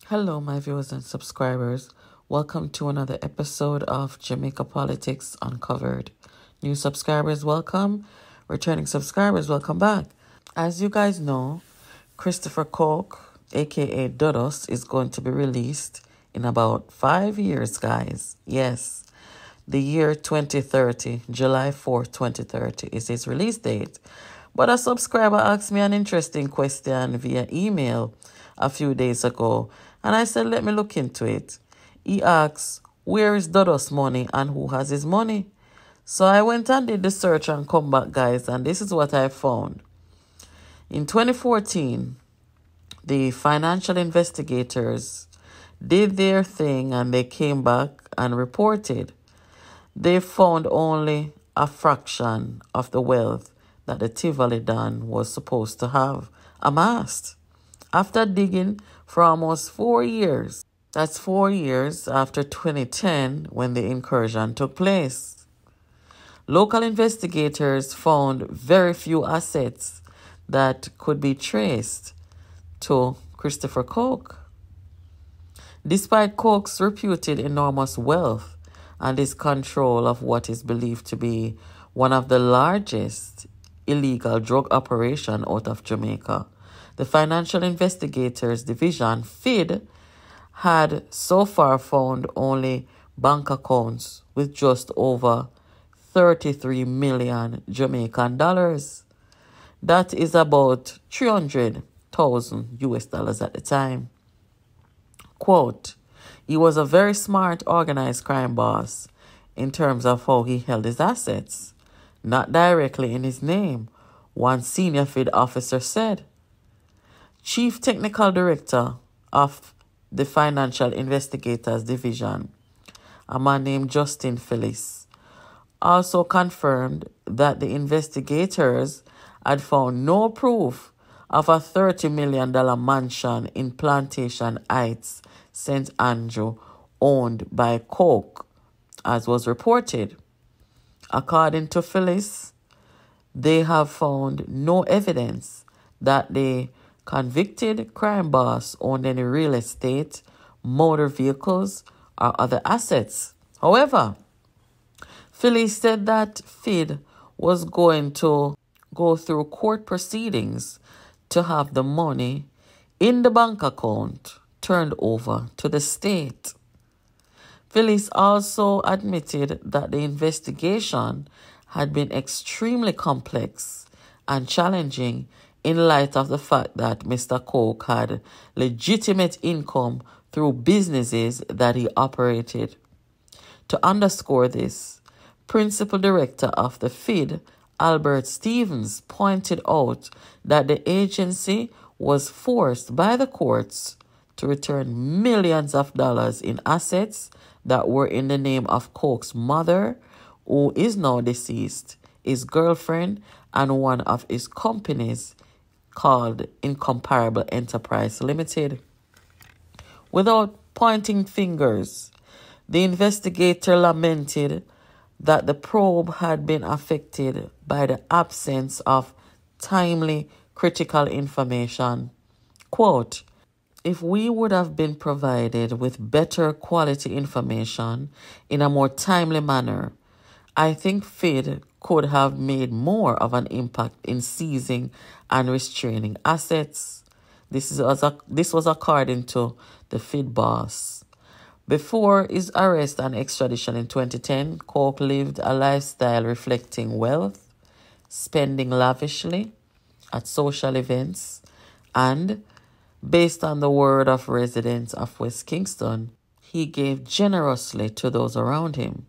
Hello, my viewers and subscribers. Welcome to another episode of Jamaica Politics Uncovered. New subscribers, welcome. Returning subscribers, welcome back. As you guys know, Christopher Coke, aka Dodos, is going to be released in about 5 years, guys. Yes, the year 2030, July 4th, 2030 is his release date. But a subscriber asked me an interesting question via email a few days ago, and I said, let me look into it. He asks, where is Dodos' money and who has his money? So I went and did the search and come back, guys, and this is what I found. In 2014, the financial investigators did their thing and they came back and reported. They found only a fraction of the wealth that the Tivoli Don was supposed to have amassed. After digging for almost 4 years, that's 4 years after 2010 when the incursion took place, local investigators found very few assets that could be traced to Christopher Coke. Despite Coke's reputed enormous wealth and his control of what is believed to be one of the largest illegal drug operation out of Jamaica, the Financial Investigators Division, FID, had so far found only bank accounts with just over 33 million Jamaican dollars. That is about 300,000 US dollars at the time. Quote, he was a very smart, organized crime boss in terms of how he held his assets, not directly in his name, one senior FID officer said. Chief Technical Director of the Financial Investigators Division, a man named Justin Phillips, also confirmed that the investigators had found no proof of a $30 million mansion in Plantation Heights, St. Andrew, owned by Coke, as was reported. According to Phyllis, they have found no evidence that the convicted crime boss owned any real estate, motor vehicles, or other assets. However, Phyllis said that FID was going to go through court proceedings to have the money in the bank account turned over to the state. Phyllis also admitted that the investigation had been extremely complex and challenging in light of the fact that Mr. Coke had legitimate income through businesses that he operated. To underscore this, Principal Director of the FID, Albert Stevens, pointed out that the agency was forced by the courts to return millions of dollars in assets that were in the name of Coke's mother, who is now deceased, his girlfriend, and one of his companies called Incomparable Enterprise Limited. Without pointing fingers, the investigator lamented that the probe had been affected by the absence of timely critical information. Quote, if we would have been provided with better quality information in a more timely manner, I think FID could have made more of an impact in seizing and restraining assets. This was according to the FID boss. Before his arrest and extradition in 2010, Coke lived a lifestyle reflecting wealth, spending lavishly at social events, and, based on the word of residents of West Kingston, he gave generously to those around him.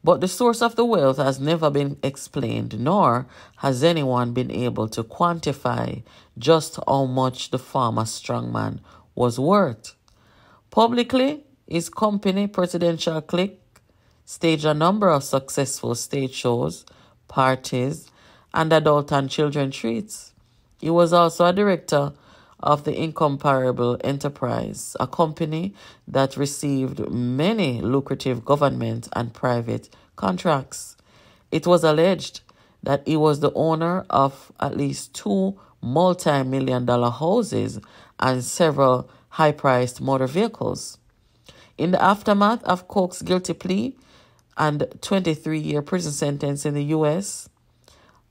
But the source of the wealth has never been explained, nor has anyone been able to quantify just how much the former strongman was worth. Publicly, his company, Presidential Clique, staged a number of successful stage shows, parties, and adult and children treats. He was also a director of the Incomparable Enterprise, a company that received many lucrative government and private contracts. It was alleged that he was the owner of at least 2 multi-million-dollar houses and several high-priced motor vehicles. In the aftermath of Coke's guilty plea and 23-year prison sentence in the U.S.,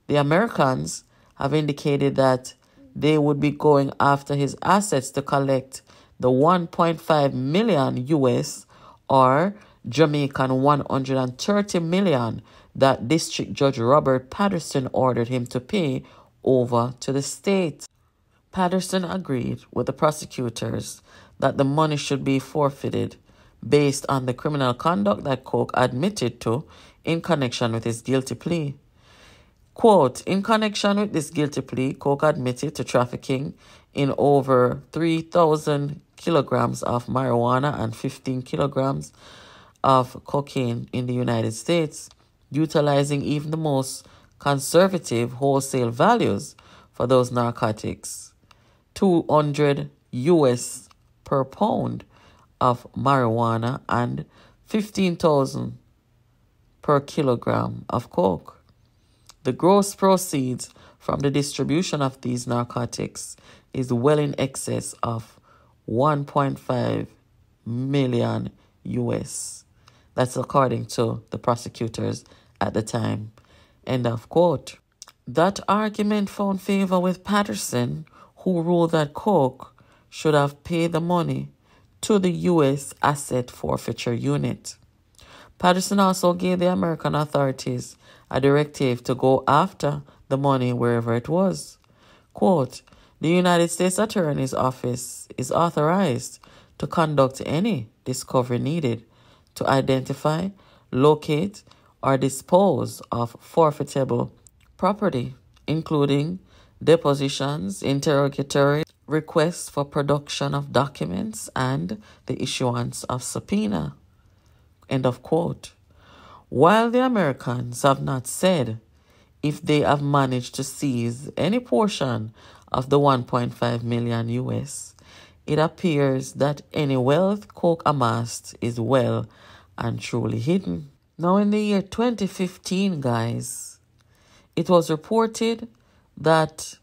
the Americans have indicated that they would be going after his assets to collect the 1.5 million US or Jamaican 130 million that District Judge Robert Patterson ordered him to pay over to the state. Patterson agreed with the prosecutors that the money should be forfeited based on the criminal conduct that Coke admitted to in connection with his guilty plea. Quote, in connection with this guilty plea, Coke admitted to trafficking in over 3,000 kilograms of marijuana and 15 kilograms of cocaine in the United States, utilizing even the most conservative wholesale values for those narcotics. 200 US per pound of marijuana and 15,000 per kilogram of coke. The gross proceeds from the distribution of these narcotics is well in excess of 1.5 million US. That's according to the prosecutors at the time. End of quote. That argument found favor with Patterson, who ruled that Coke should have paid the money to the U.S. Asset Forfeiture Unit. Patterson also gave the American authorities a directive to go after the money wherever it was. Quote, the United States Attorney's Office is authorized to conduct any discovery needed to identify, locate, or dispose of forfeitable property, including depositions, interrogatory requests for production of documents, and the issuance of subpoena. End of quote. While the Americans have not said if they have managed to seize any portion of the 1.5 million US, it appears that any wealth Coke amassed is well and truly hidden. Now, in the year 2015, guys, it was reported that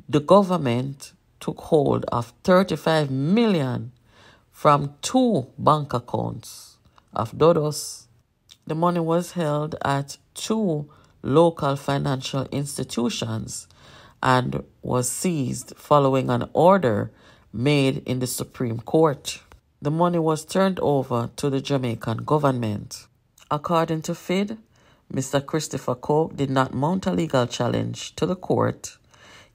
the government took hold of 35 million from 2 bank accounts of Dodos. The money was held at 2 local financial institutions and was seized following an order made in the Supreme Court. The money was turned over to the Jamaican government. According to FID, Mr. Christopher Coke did not mount a legal challenge to the court,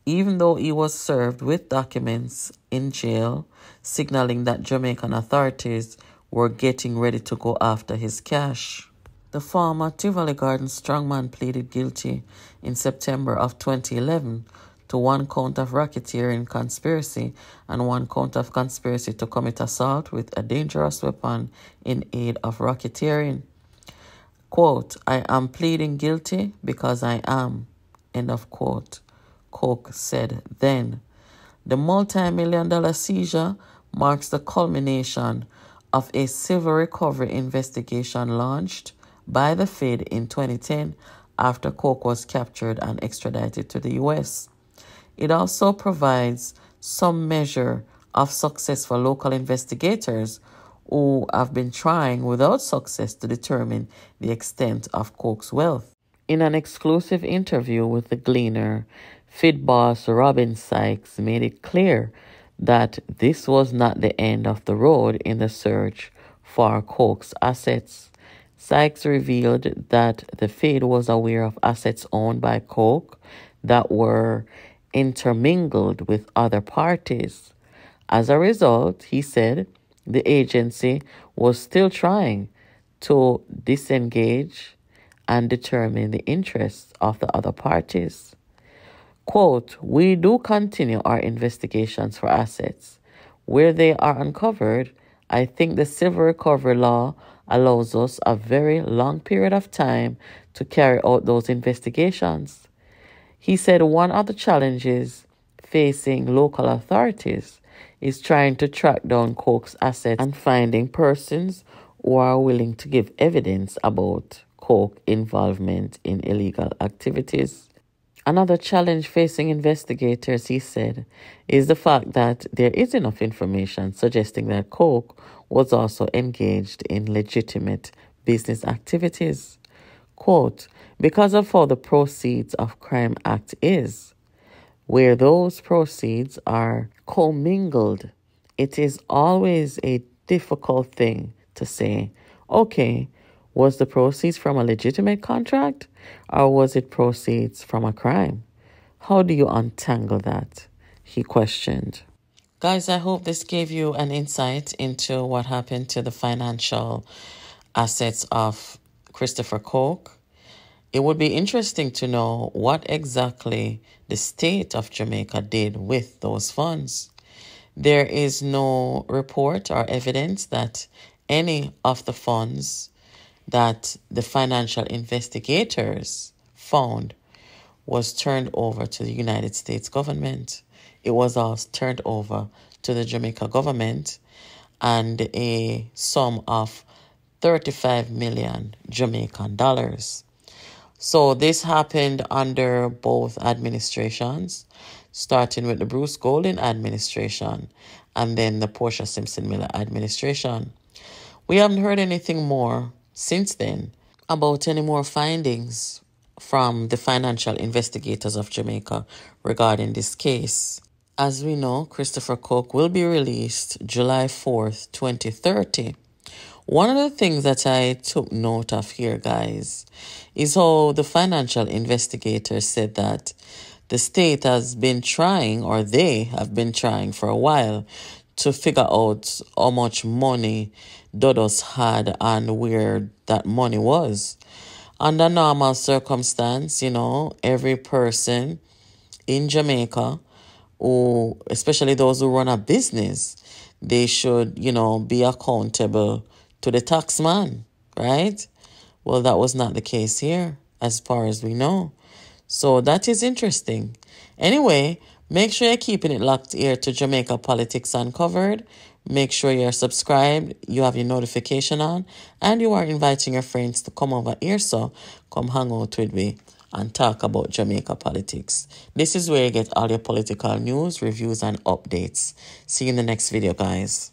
even though he was served with documents in jail signaling that Jamaican authorities were getting ready to go after his cash. The former Tivoli Gardens strongman pleaded guilty in September of 2011 to 1 count of racketeering conspiracy and 1 count of conspiracy to commit assault with a dangerous weapon in aid of racketeering. Quote, I am pleading guilty because I am. End of quote. Coke said then. The multi-million-dollar seizure marks the culmination of a civil recovery investigation launched by the Fed in 2010 after Coke was captured and extradited to the U.S. It also provides some measure of success for local investigators who have been trying without success to determine the extent of Coke's wealth. In an exclusive interview with the Gleaner, Fed boss Robin Sykes made it clear that this was not the end of the road in the search for Coke's assets. Sykes revealed that the Fed was aware of assets owned by Coke that were intermingled with other parties. As a result, he said, the agency was still trying to disengage and determine the interests of the other parties. Quote, we do continue our investigations for assets. Where they are uncovered, I think the civil recovery law allows us a very long period of time to carry out those investigations. He said one of the challenges facing local authorities is trying to track down Coke's assets and finding persons who are willing to give evidence about Coke involvement in illegal activities. Another challenge facing investigators, he said, is the fact that there is enough information suggesting that Coke was also engaged in legitimate business activities. Quote, because of how the Proceeds of Crime Act is, where those proceeds are commingled, it is always a difficult thing to say, okay, was the proceeds from a legitimate contract or was it proceeds from a crime? How do you untangle that? He questioned. Guys, I hope this gave you an insight into what happened to the financial assets of Christopher Coke. It would be interesting to know what exactly the state of Jamaica did with those funds. There is no report or evidence that any of the funds that the financial investigators found was turned over to the United States government. It was all turned over to the Jamaica government, and a sum of 35 million Jamaican dollars. So this happened under both administrations, starting with the Bruce Golding administration and then the Portia Simpson Miller administration. We haven't heard anything more since then about any more findings from the financial investigators of Jamaica regarding this case. As we know, Christopher Coke will be released July 4th, 2030. One of the things that I took note of here, guys, is how the financial investigators said that the state has been trying, or they have been trying for a while, to figure out how much money Dodos had and where that money was. Under normal circumstance, every person in Jamaica, who, especially those who run a business, they should, be accountable to the tax man, right? Well, that was not the case here, as far as we know. So that is interesting. Anyway, make sure you're keeping it locked here to Jamaica Politics Uncovered. Make sure you're subscribed, you have your notification on, and you are inviting your friends to come over here, so come hang out with me and talk about Jamaica politics. This is where you get all your political news, reviews, and updates. See you in the next video, guys.